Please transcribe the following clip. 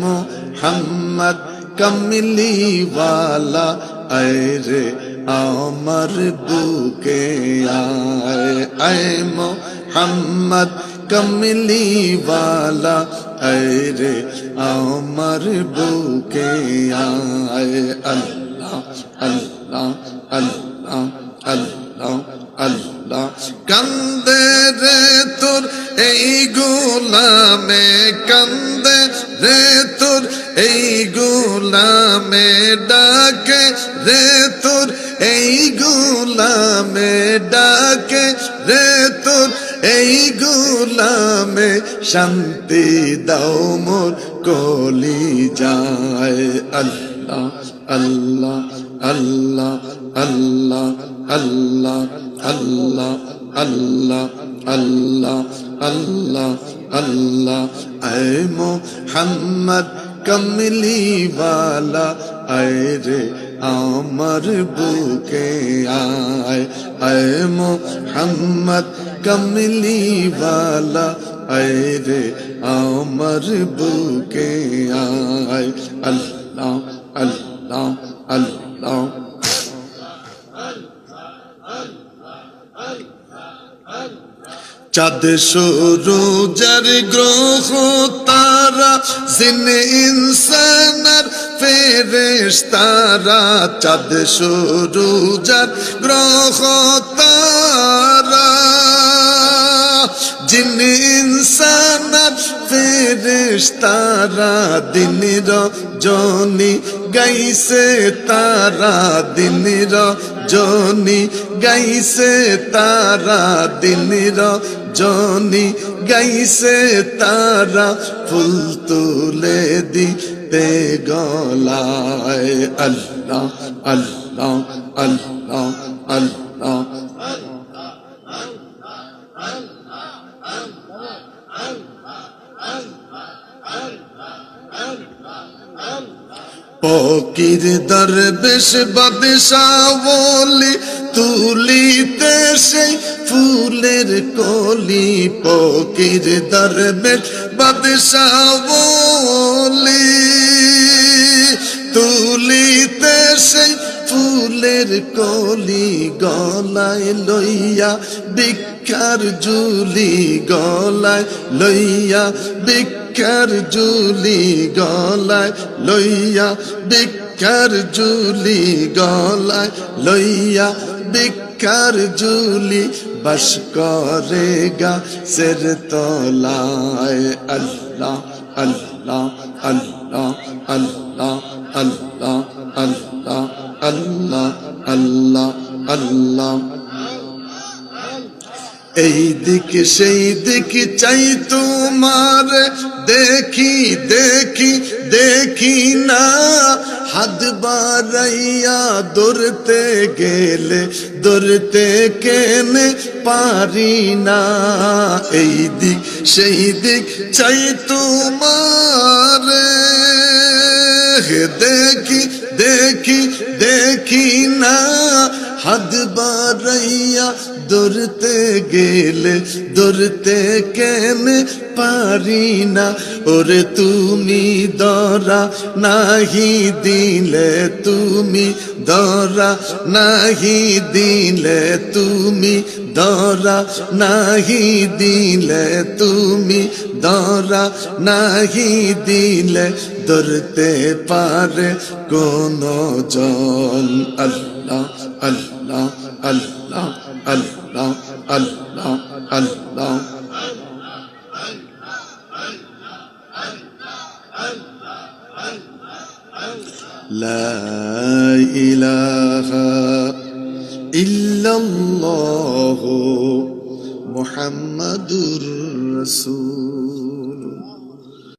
মোহাম্মদ কমলি ওয়ালা আয় রে আমার বুকে আয় মোহাম্মদ কমলি ওয়ালা আয় রে আমার বুকে আয় আল্লাহ আল্লাহ আল্লাহ আল্লাহ আল্লাহ কান্দে রে তোর এই গোলামে কান্দে রে তোর এই গোলামে ডাকে রে তোর এই গোলামে ডাকে রে তোর এই গোলামে শান্তি দাও মোর কলি যায় আল্লাহ আল্লাহ আল্লাহ আল্লাহ আল্লাহ আল্লাহ আল্লাহ আল্লাহ আল্লাহ আল্লাহ আয় মোহাম্মদ কমলি ওয়ালা আয় রে আমার বুকে আয় মোহাম্মদ কমলি ওয়ালা আয় রে আমার বুকে আয় আল্লাহ আল্লাহ আল্লাহ চাঁদ সূরজের গ্রহ তারা জিনে ইনসানার ফেরেশতারা চাঁদ সূরজের গ্রহ তারা জিনে ইনসানার ফেরেশতারা দিন রজনী গাইছে তারা দিন রজনী গাইছে তারা দিন রজনী গাইছে তারা ফুল তুলে দিতে গলায় আল্লাহ আল্লাহ আল্লাহ আল্লাহ ফকির দরবেশ বাদশাহ ওলি তুলিতে সেই ফুলের কলি ফকির দরবেশ বাদশাহ ওলি তুলিতে সেই ফুলের কলি গলায় লইয়া ভিক্ষার ঝুলি গলায় লইয়া ভিক্ষার ঝুলি গলায় লইয়া ভিক্ষার ঝুলি গলায় লইয়া ভিক্ষার ঝুলি বাস করে গাছের তলায় আল্লাহ আল্লাহ আল্লাহ আল্লাহ আল্লাহ আল্লাহ আল্লাহ আল্লাহ আল্লাহ এই দিক সেই দিক চাই তোমার দেখি দেখি দেখি না হাত বাড়াইয়া ধরতে গেলে ধরতে কেনে পারি না এই দিক সেই দিক চাই তোমার দেখি দেখি দেখি না হাত বাড়াইয়া ধরতে গেলে ধরতে কেনে পারি না ওরে তুমি ধরা নাহি দিলে তুমি ধরা নাহি দিলে তুমি ধরা নাহি দিলে তুমি ধরা নাহি দিলে ধরতে পারে কোন জন আল্লাহ আল্লাহ আল্লাহ আল্লাহ আল্লাহ আল্লাহ লা ইলাহা ইল্লাল্লাহু মুহাম্মাদুর রাসূল